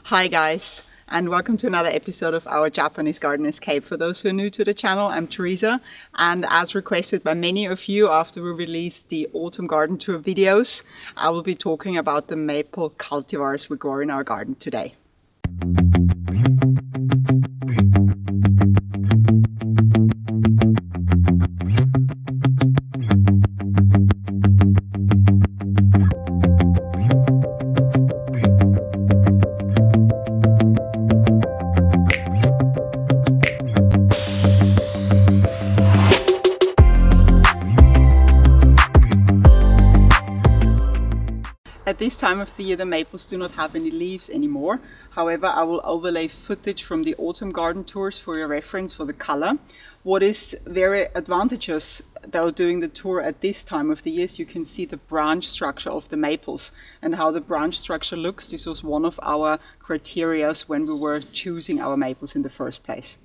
Hi guys, and welcome to another episode of our Japanese Garden Escape. For those who are new to the channel, I'm Teresa, and as requested by many of you after we released the autumn garden tour videos, I will be talking about the maple cultivars we grow in our garden today. At this time of the year, the maples do not have any leaves anymore. However, I will overlay footage from the autumn garden tours for your reference for the color. What is very advantageous though doing the tour at this time of the year is you can see the branch structure of the maples and how the branch structure looks. This was one of our criteria when we were choosing our maples in the first place.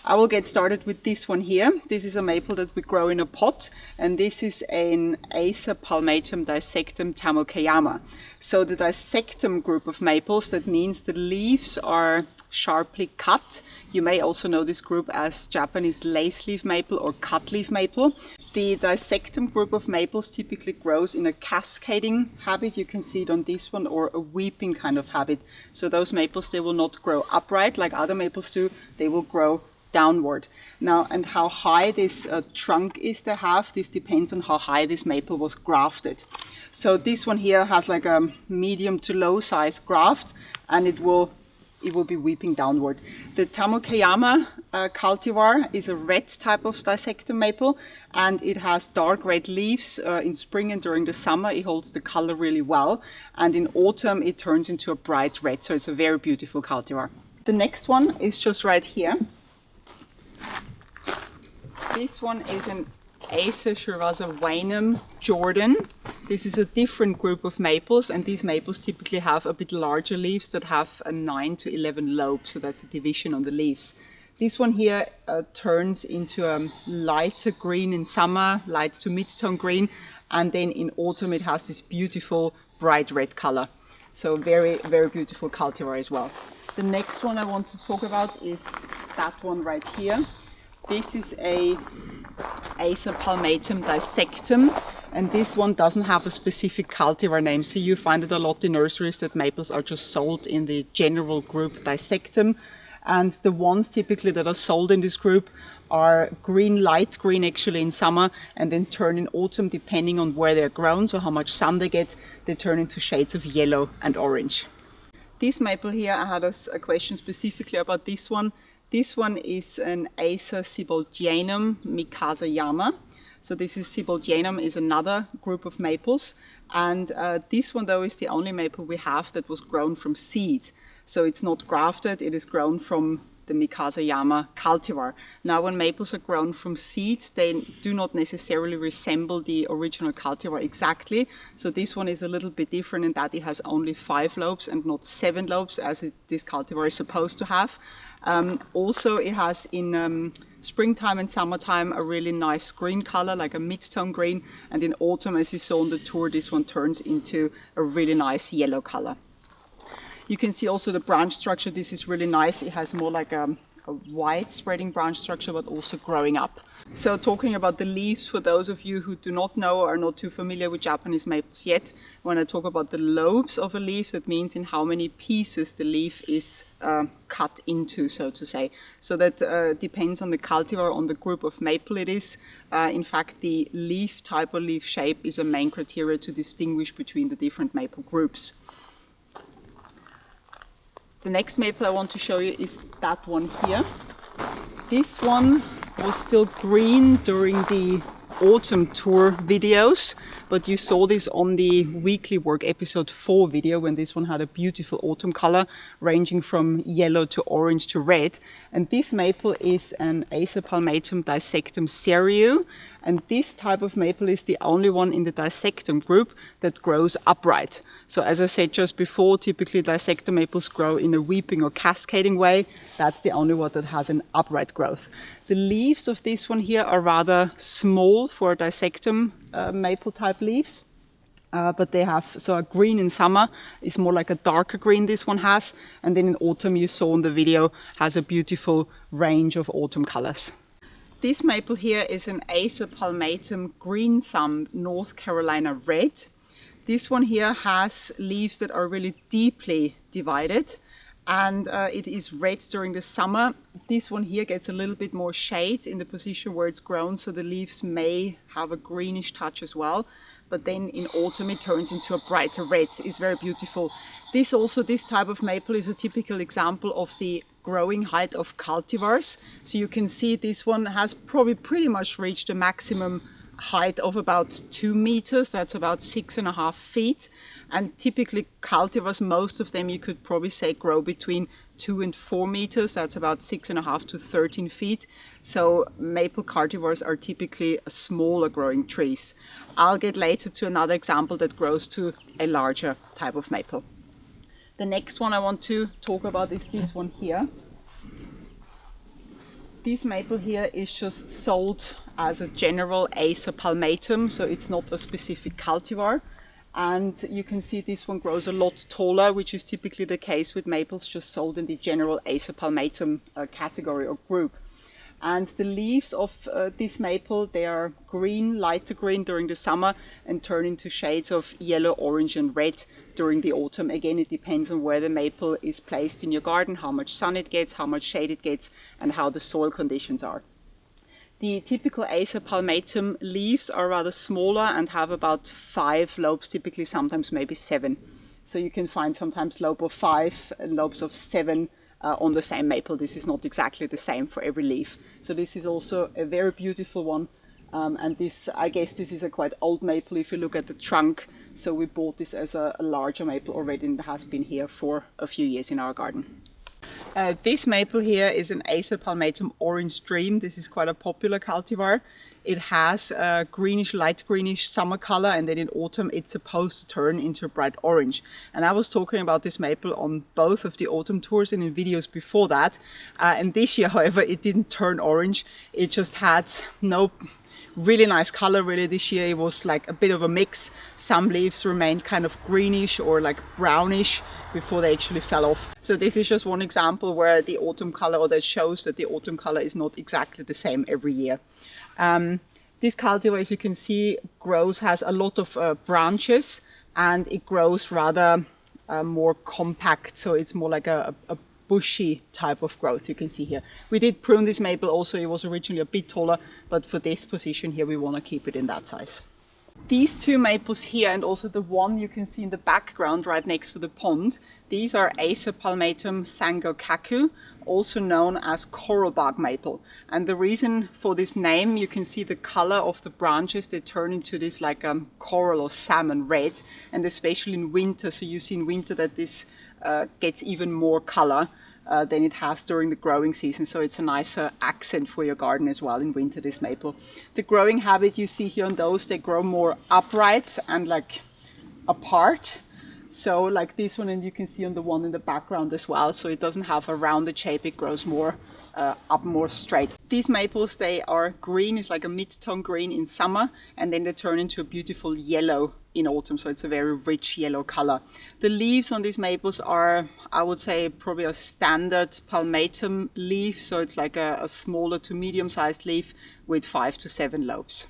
I will get started with this one here. This is a maple that we grow in a pot, and this is an Acer palmatum Dissectum Tamukeyama. So the Dissectum group of maples, that means the leaves are sharply cut. You may also know this group as Japanese lace leaf maple or cut leaf maple. The Dissectum group of maples typically grows in a cascading habit. You can see it on this one, or a weeping kind of habit. So those maples, they will not grow upright like other maples do. They will grow downward. Now, and how high this trunk is they have, this depends on how high this maple was grafted. So this one here has like a medium to low size graft, and it will be weeping downward. The Tamukeyama cultivar is a red type of Dissectum maple, and it has dark red leaves in spring, and during the summer it holds the color really well, and in autumn it turns into a bright red. So it's a very beautiful cultivar. The next one is just right here. This one is an Acer shirasawanum Jordan. This is a different group of maples, and these maples typically have a bit larger leaves that have a 9 to 11 lobes, so that's a division on the leaves. This one here turns into a lighter green in summer, light to mid-tone green, and then in autumn it has this beautiful bright red color. So very, very beautiful cultivar as well. The next one I want to talk about is that one right here. This is a Acer palmatum Dissectum, and this one doesn't have a specific cultivar name, so you find it a lot in nurseries that maples are just sold in the general group Dissectum, and the ones typically that are sold in this group are green, light green actually in summer, and then turn in autumn depending on where they're grown, so how much sun they get, they turn into shades of yellow and orange. This maple here, I had a question specifically about this one. This one is an Acer sieboldianum Mikazayama. So this is sieboldianum is another group of maples, and this one though is the only maple we have that was grown from seed. So it's not grafted, it is grown from the Mikazayama cultivar. Now when maples are grown from seeds, they do not necessarily resemble the original cultivar exactly. So this one is a little bit different in that it has only 5 lobes and not 7 lobes as this cultivar is supposed to have. Also it has in springtime and summertime a really nice green color, like a mid-tone green, and in autumn, as you saw on the tour, this one turns into a really nice yellow color. You can see also the branch structure. This is really nice. It has more like a wide spreading branch structure, but also growing up. So talking about the leaves, for those of you who do not know or are not too familiar with Japanese maples yet, when I talk about the lobes of a leaf, that means in how many pieces the leaf is cut into, so to say. So that depends on the cultivar, on the group of maple it is. In fact, the leaf type or leaf shape is a main criteria to distinguish between the different maple groups. The next maple I want to show you is that one here. This one was still green during the autumn tour videos, but you saw this on the weekly work episode 4 video when this one had a beautiful autumn color ranging from yellow to orange to red. And this maple is an Acer palmatum Dissectum Seiryu, and this type of maple is the only one in the Dissectum group that grows upright. So as I said just before, typically Dissectum maples grow in a weeping or cascading way. That's the only one that has an upright growth. The leaves of this one here are rather small for Dissectum maple type leaves. but they have, so a green in summer is more like a darker green this one has, and then in autumn you saw in the video has a beautiful range of autumn colors. This maple here is an Acer palmatum Greenthumb North Carolina red. This one here has leaves that are really deeply divided, and it is red during the summer. This one here gets a little bit more shade in the position where it's grown, so the leaves may have a greenish touch as well. But then in autumn it turns into a brighter red. It's very beautiful. This type of maple is a typical example of the growing height of cultivars. So you can see this one has probably pretty much reached a maximum height of about 2 meters. That's about 6.5 feet. And typically cultivars, most of them you could probably say grow between 2 and 4 meters. That's about 6.5 to 13 feet. So maple cultivars are typically smaller growing trees. I'll get later to another example that grows to a larger type of maple. The next one I want to talk about is this one here. This maple here is just sold as a general Acer palmatum, so it's not a specific cultivar. And you can see this one grows a lot taller, which is typically the case with maples just sold in the general Acer palmatum category or group. And the leaves of this maple, they are green, lighter green during the summer and turn into shades of yellow, orange and red during the autumn. Again, it depends on where the maple is placed in your garden, how much sun it gets, how much shade it gets, and how the soil conditions are. The typical Acer palmatum leaves are rather smaller and have about 5 lobes, typically sometimes maybe 7. So you can find sometimes lobe of 5 and lobes of 7 on the same maple. This is not exactly the same for every leaf. So this is also a very beautiful one. And this, I guess this is a quite old maple if you look at the trunk. So we bought this as a larger maple already and it has been here for a few years in our garden. This maple here is an Acer palmatum Orange Dream. This is quite a popular cultivar. It has a greenish, light greenish summer color, and then in autumn it's supposed to turn into a bright orange. And I was talking about this maple on both of the autumn tours and in videos before that. And this year, however, it didn't turn orange. It just had no really nice color really this year. It was like a bit of a mix. Some leaves remained kind of greenish or like brownish before they actually fell off. So this is just one example where the autumn color, or that shows that the autumn color is not exactly the same every year. This cultivar, as you can see, has a lot of branches, and it grows rather more compact, so it's more like a bushy type of growth you can see here. We did prune this maple also. It was originally a bit taller, but for this position here we want to keep it in that size. These two maples here, and also the one you can see in the background right next to the pond, these are Acer palmatum Sango Kaku, also known as coral bark maple. And the reason for this name, you can see the color of the branches, they turn into this like coral or salmon red, and especially in winter. So you see in winter that this gets even more color than it has during the growing season. So it's a nicer accent for your garden as well in winter, this maple. The growing habit you see here on those, they grow more upright and like apart. So like this one, and you can see on the one in the background as well. So it doesn't have a rounded shape, it grows more up more straight. These maples, they are green, it's like a mid-tone green in summer, and then they turn into a beautiful yellow in autumn, so it's a very rich yellow color. The leaves on these maples are, I would say, probably a standard palmatum leaf, so it's like a smaller to medium-sized leaf with 5 to 7 lobes.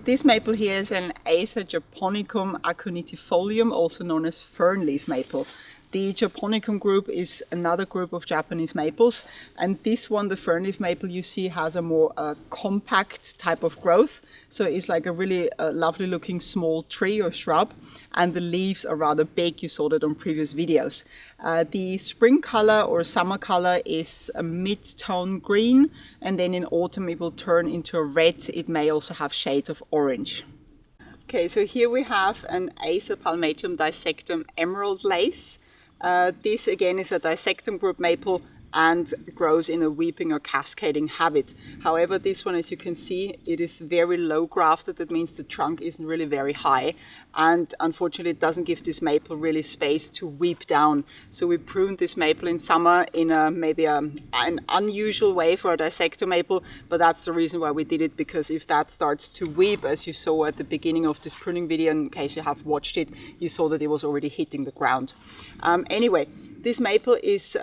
This maple here is an Acer japonicum Aconitifolium, also known as fern leaf maple. The japonicum group is another group of Japanese maples, and this one, the fern leaf maple, you see has a more compact type of growth. So it's like a really lovely looking small tree or shrub, and the leaves are rather big. You saw that on previous videos. The spring color or summer color is a mid-tone green, and then in autumn it will turn into a red. It may also have shades of orange. Okay, so here we have an Acer palmatum Dissectum Emerald Lace. This again is a Dissectum group maple, and grows in a weeping or cascading habit. However, this one, as you can see, it is very low grafted. That means the trunk isn't really very high, and unfortunately it doesn't give this maple really space to weep down. So we pruned this maple in summer in maybe an unusual way for a Dissectum maple, but that's the reason why we did it, because if that starts to weep, as you saw at the beginning of this pruning video, in case you have watched it, you saw that it was already hitting the ground. Anyway, this maple is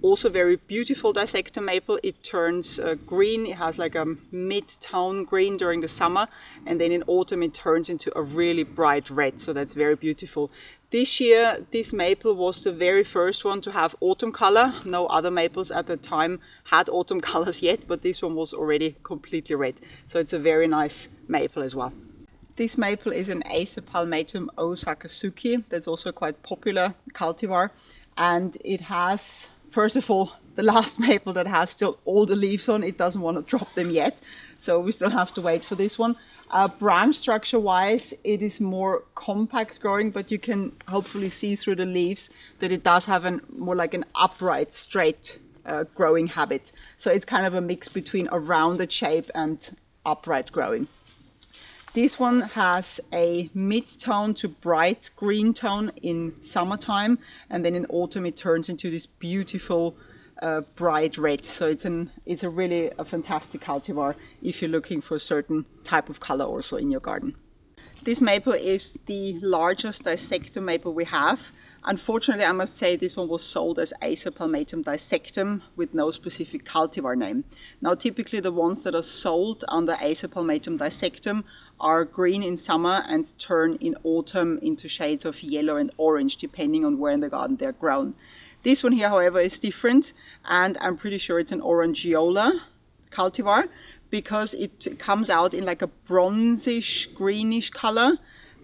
also very beautiful Dissectum maple. It turns green. It has like a mid-tone green during the summer, and then in autumn it turns into a really bright red. So that's very beautiful. This year, this maple was the very first one to have autumn color. No other maples at the time had autumn colors yet, but this one was already completely red. So it's a very nice maple as well. This maple is an Acer palmatum O Sakasuki. That's also a quite popular cultivar. And it has, first of all, the last maple that has still all the leaves on. It doesn't want to drop them yet, so we still have to wait for this one. Branch structure wise, it is more compact growing, but you can hopefully see through the leaves that it does have more like an upright, straight growing habit. So it's kind of a mix between a rounded shape and upright growing. This one has a mid-tone to bright green tone in summertime, and then in autumn it turns into this beautiful bright red. So it's a really fantastic cultivar if you're looking for a certain type of color also in your garden. This maple is the largest Dissectum maple we have. Unfortunately, I must say this one was sold as Acer palmatum Dissectum with no specific cultivar name. Now, typically the ones that are sold under Acer palmatum Dissectum are green in summer and turn in autumn into shades of yellow and orange, depending on where in the garden they're grown. This one here, however, is different, and I'm pretty sure it's an Orangeola cultivar, because it comes out in like a bronzish greenish color,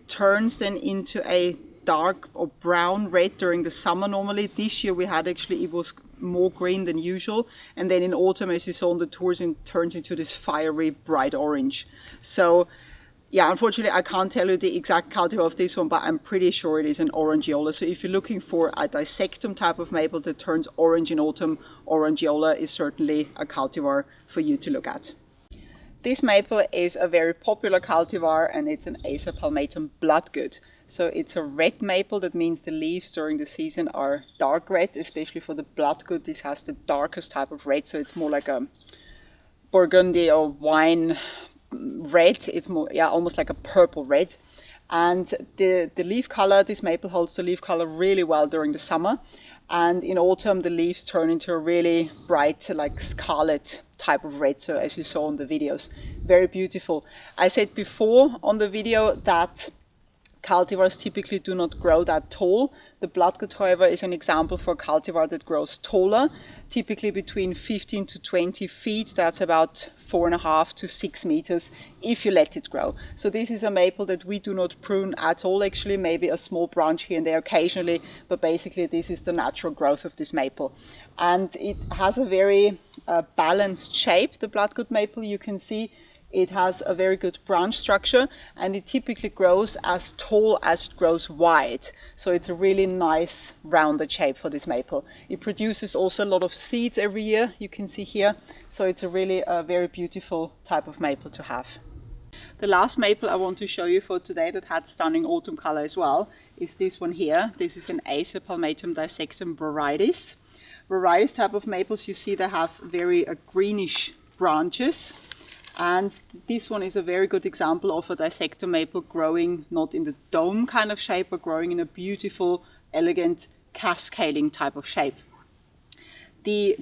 turns then into a dark or brown red during the summer normally. This year we had actually, it was more green than usual, and then in autumn, as you saw on the tours, it turns into this fiery bright orange. So yeah, unfortunately I can't tell you the exact cultivar of this one, but I'm pretty sure it is an Orangeola. So if you're looking for a Dissectum type of maple that turns orange in autumn, Orangeola is certainly a cultivar for you to look at. This maple is a very popular cultivar, and it's an Acer palmatum Bloodgood. So it's a red maple. That means the leaves during the season are dark red, especially for the Bloodgood. This has the darkest type of red, so it's more like a burgundy or wine red. It's more, yeah, almost like a purple red. And the leaf color, this maple holds the leaf color really well during the summer. And in autumn, the leaves turn into a really bright, like scarlet type of red. So as you saw in the videos, very beautiful. I said before on the video that cultivars typically do not grow that tall. The Bloodgood, however, is an example for a cultivar that grows taller, typically between 15 to 20 feet. That's about 4.5 to 6 meters if you let it grow. So this is a maple that we do not prune at all, actually, maybe a small branch here and there occasionally, but basically this is the natural growth of this maple. And it has a very balanced shape, the Bloodgood maple. You can see it has a very good branch structure, and it typically grows as tall as it grows wide. So it's a really nice rounded shape for this maple. It produces also a lot of seeds every year, you can see here. So it's a really very beautiful type of maple to have. The last maple I want to show you for today that had stunning autumn color as well is this one here. This is an Acer palmatum Dissectum Varieties. Varieties type of maples, you see they have very greenish branches. And this one is a very good example of a Dissectum maple growing not in the dome kind of shape, but growing in a beautiful, elegant, cascading type of shape. The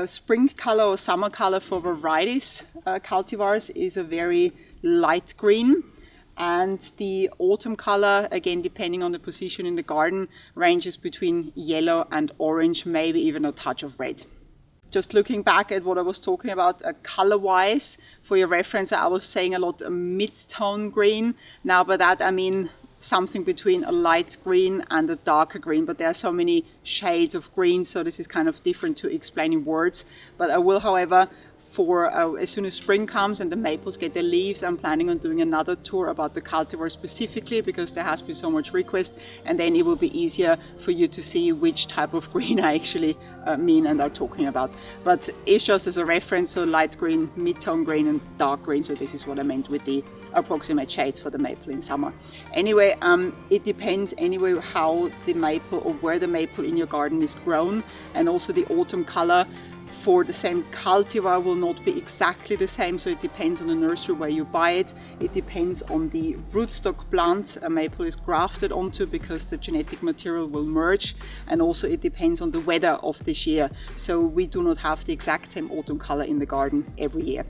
spring color or summer color for Varieties cultivars is a very light green. And the autumn color, again, depending on the position in the garden, ranges between yellow and orange, maybe even a touch of red. Just looking back at what I was talking about color-wise, for your reference, I was saying a lot mid-tone green. Now by that I mean something between a light green and a darker green, but there are so many shades of green, so this is kind of different to explain in words. But I will, however, for as soon as spring comes and the maples get their leaves, I'm planning on doing another tour about the cultivar specifically, because there has been so much request, and then it will be easier for you to see which type of green I actually mean and are talking about. But it's just as a reference, so light green, mid-tone green and dark green, so this is what I meant with the approximate shades for the maple in summer. Anyway, it depends anyway how the maple or where the maple in your garden is grown, and also the autumn color for the same cultivar will not be exactly the same, so it depends on the nursery where you buy it. It depends on the rootstock plant a maple is grafted onto, because the genetic material will merge, and also it depends on the weather of this year. So we do not have the exact same autumn color in the garden every year.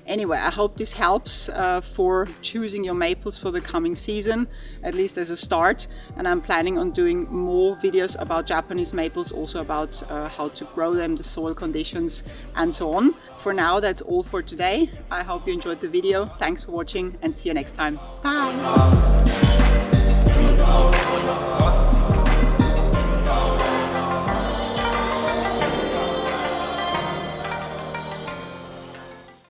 Anyway, I hope this helps for choosing your maples for the coming season, at least as a start. And I'm planning on doing more videos about Japanese maples, also about how to grow them, the soil conditions and so on. For now, that's all for today. I hope you enjoyed the video. Thanks for watching and see you next time. Bye!